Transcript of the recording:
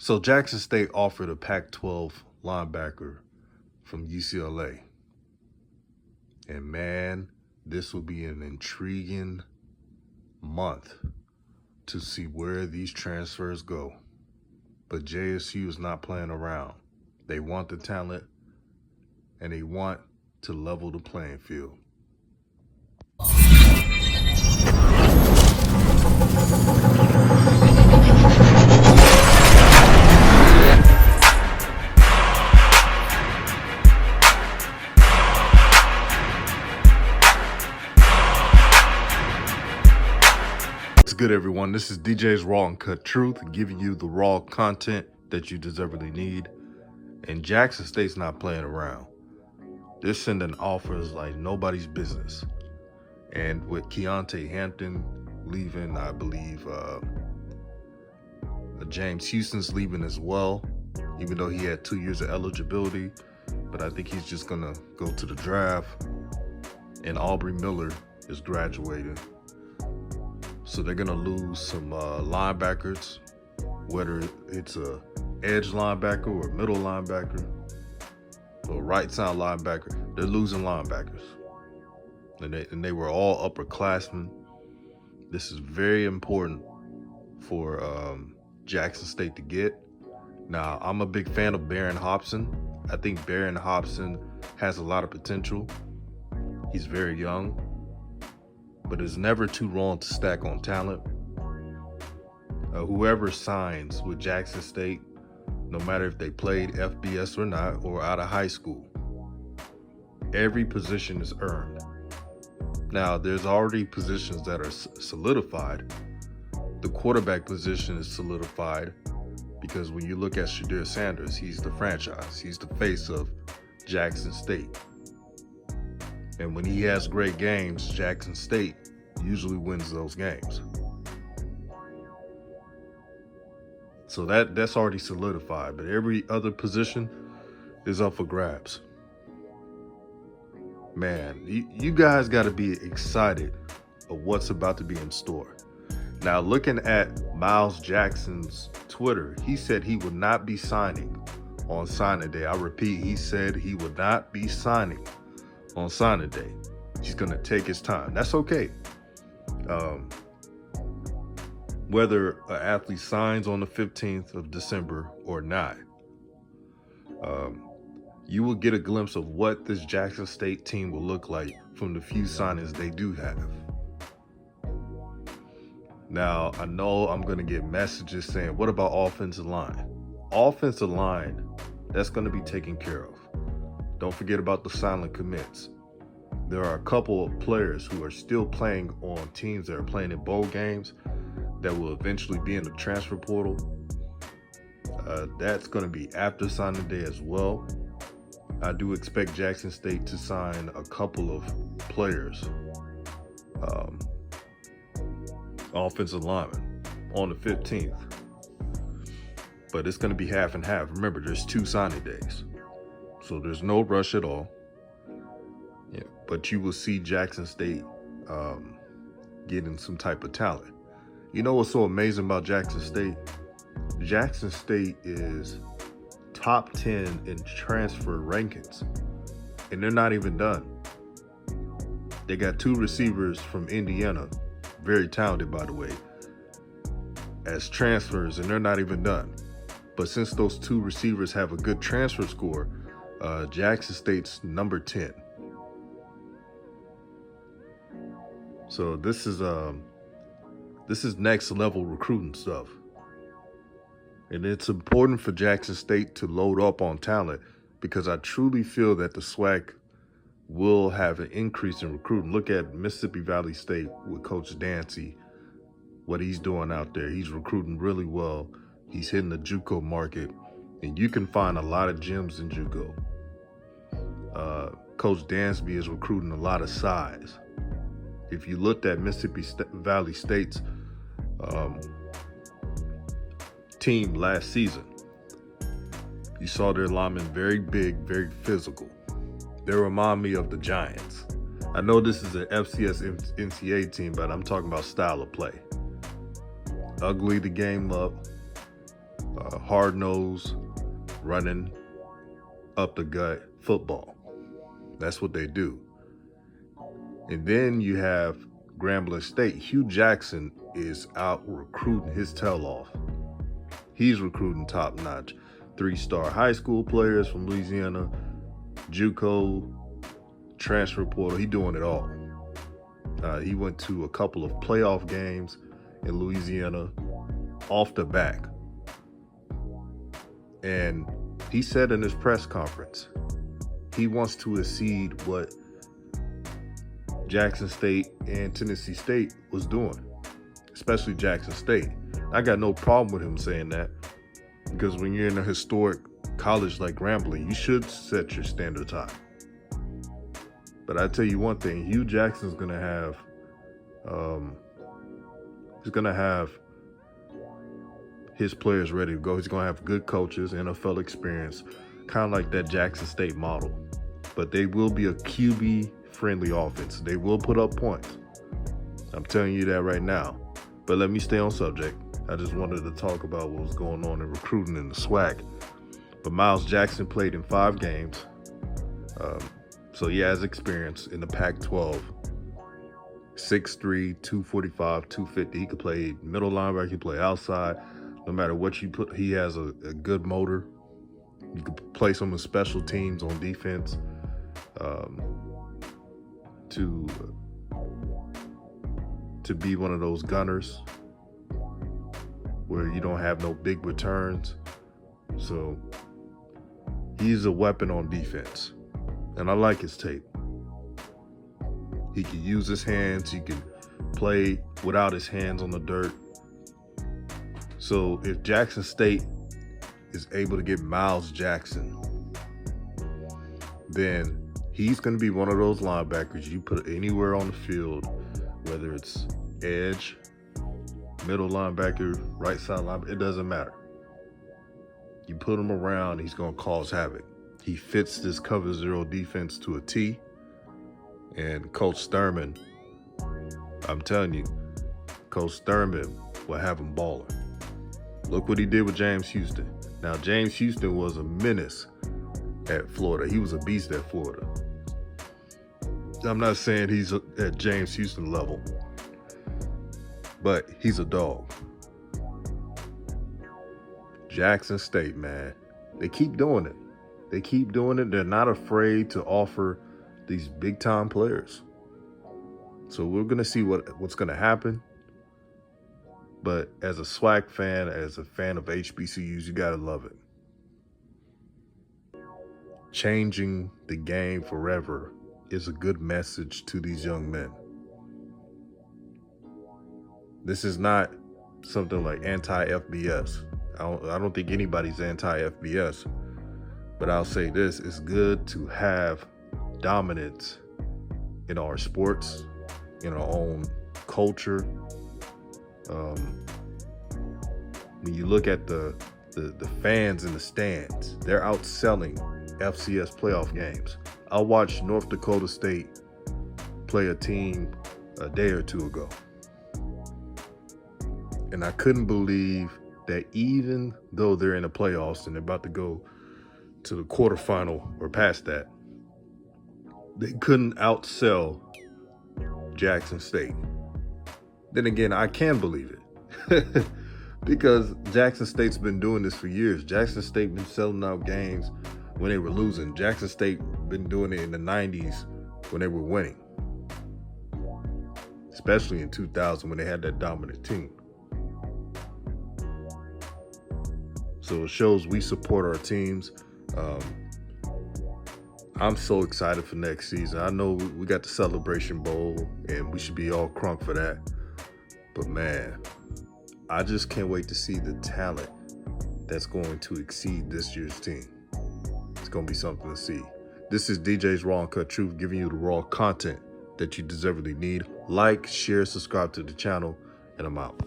So Jackson State offered a Pac-12 linebacker from UCLA. And man, this will be an intriguing month to see where these transfers go. But JSU is not playing around. They want the talent and they want to level the playing field. What's good, everyone? This is DJ's Raw and Cut Truth, giving you the raw content that you deservedly need. And Jackson State's not playing around. They're sending offers like nobody's business. And with Keontae Hampton leaving, I believe James Houston's leaving as well, even though he had 2 years of eligibility. But I think he's just going to go to the draft. And Aubrey Miller is graduating. So they're going to lose some linebackers, whether it's a edge linebacker or middle linebacker or right side linebacker. They're losing linebackers. And they were all upperclassmen. This is very important for Jackson State to get. Now, I'm a big fan of Barron Hobson. I think Barron Hobson has a lot of potential. He's very young, but it's never too wrong to stack on talent. Whoever signs with Jackson State, no matter if they played FBS or not, or out of high school, every position is earned. Now, there's already positions that are solidified. The quarterback position is solidified because when you look at Shedeur Sanders, he's the franchise. He's the face of Jackson State. And when he has great games, Jackson State usually wins those games. So that's already solidified, but every other position is up for grabs. Man, you guys got to be excited of what's about to be in store. Now, looking at Miles Jackson's Twitter, he said he would not be signing on signing day. I repeat, he said he would not be signing on signing day. He's going to take his time. That's okay. Whether an athlete signs on the 15th of December or not, you will get a glimpse of what this Jackson State team will look like from the few signings they do have. Now, I know I'm going to get messages saying, what about offensive line? Offensive line, that's going to be taken care of. Don't forget about the silent commits. There are a couple of players who are still playing on teams that are playing in bowl games that will eventually be in the transfer portal. That's going to be after signing day as well. I do expect Jackson State to sign a couple of players, offensive linemen, on the 15th. But it's going to be half and half. Remember, there's 2 signing days. So there's no rush at all. Yeah, but you will see Jackson State getting some type of talent. You know what's so amazing about Jackson State? Jackson State is top 10 in transfer rankings, and they're not even done. They got 2 receivers from Indiana, very talented by the way, as transfers, and they're not even done. But since those 2 receivers have a good transfer score, Jackson State's number 10. So this is next level recruiting stuff. And it's important for Jackson State to load up on talent because I truly feel that the SWAC will have an increase in recruiting. Look at Mississippi Valley State with Coach Dancy, what he's doing out there. He's recruiting really well. He's hitting the JUCO market, and you can find a lot of gems in JUCO. Coach Dansby is recruiting a lot of size. If you looked at Mississippi Valley State's team last season, you saw their linemen very big, very physical. They remind me of the Giants. I know this is an FCS NCAA team, but I'm talking about style of play. Ugly the game up. hard-nosed, running up the gut football. That's what they do. And then you have Grambling State. Hugh Jackson is out recruiting his tail off. He's recruiting top-notch 3-star high school players from Louisiana, JUCO, transfer portal. He's doing it all. He went to a couple of playoff games in Louisiana off the back. And he said in his press conference, he wants to exceed what Jackson State and Tennessee State was doing, especially Jackson State. I got no problem with him saying that, because when you're in a historic college like Grambling, you should set your standards high. But I tell you one thing, Hugh Jackson's gonna have, his players ready to go. He's gonna have good coaches, NFL experience, kind of like that Jackson State model. But they will be a QB-friendly offense. They will put up points. I'm telling you that right now. But let me stay on subject. I just wanted to talk about what was going on in recruiting in the SWAC. But Miles Jackson played in 5 games. So he has experience in the Pac-12. 6'3", 245, 250. He could play middle linebacker, he could play outside. No matter what you put, he has a good motor. You could play some of special teams on defense to be one of those gunners where you don't have no big returns. So he's a weapon on defense. And I like his tape. He can use his hands. He can play without his hands on the dirt. So if Jackson State is able to get Miles Jackson, then he's going to be one of those linebackers you put anywhere on the field, whether it's edge, middle linebacker, right side linebacker, it doesn't matter. You put him around, he's going to cause havoc. He fits this cover zero defense to a T. And Coach Thurman, I'm telling you, Coach Thurman will have him balling. Look what he did with James Houston. Now, James Houston was a menace at Florida. He was a beast at Florida. I'm not saying he's at James Houston level, but he's a dog. Jackson State, man, they keep doing it. They keep doing it. They're not afraid to offer these big-time players. So we're going to see what's going to happen. But as a SWAC fan, as a fan of HBCUs, you got to love it. Changing the game forever is a good message to these young men. This is not something like anti-FBS. I don't think anybody's anti-FBS. But I'll say this, it's good to have dominance in our sports, in our own culture. When you look at the fans in the stands, they're outselling FCS playoff games. I watched North Dakota State play a team a day or two ago, and I couldn't believe that even though they're in the playoffs and they're about to go to the quarterfinal or past that, they couldn't outsell Jackson State. Then again, I can believe it because Jackson State's been doing this for years. Jackson State been selling out games when they were losing. Jackson State been doing it in the 90s when they were winning, especially in 2000 when they had that dominant team. So it shows we support our teams. I'm so excited for next season. I know we got the Celebration Bowl, and we should be all crunk for that. But man, I just can't wait to see the talent that's going to exceed this year's team. It's going to be something to see. This is DJ's Raw and Cut Truth, giving you the raw content that you deservedly need. Like, share, subscribe to the channel, and I'm out.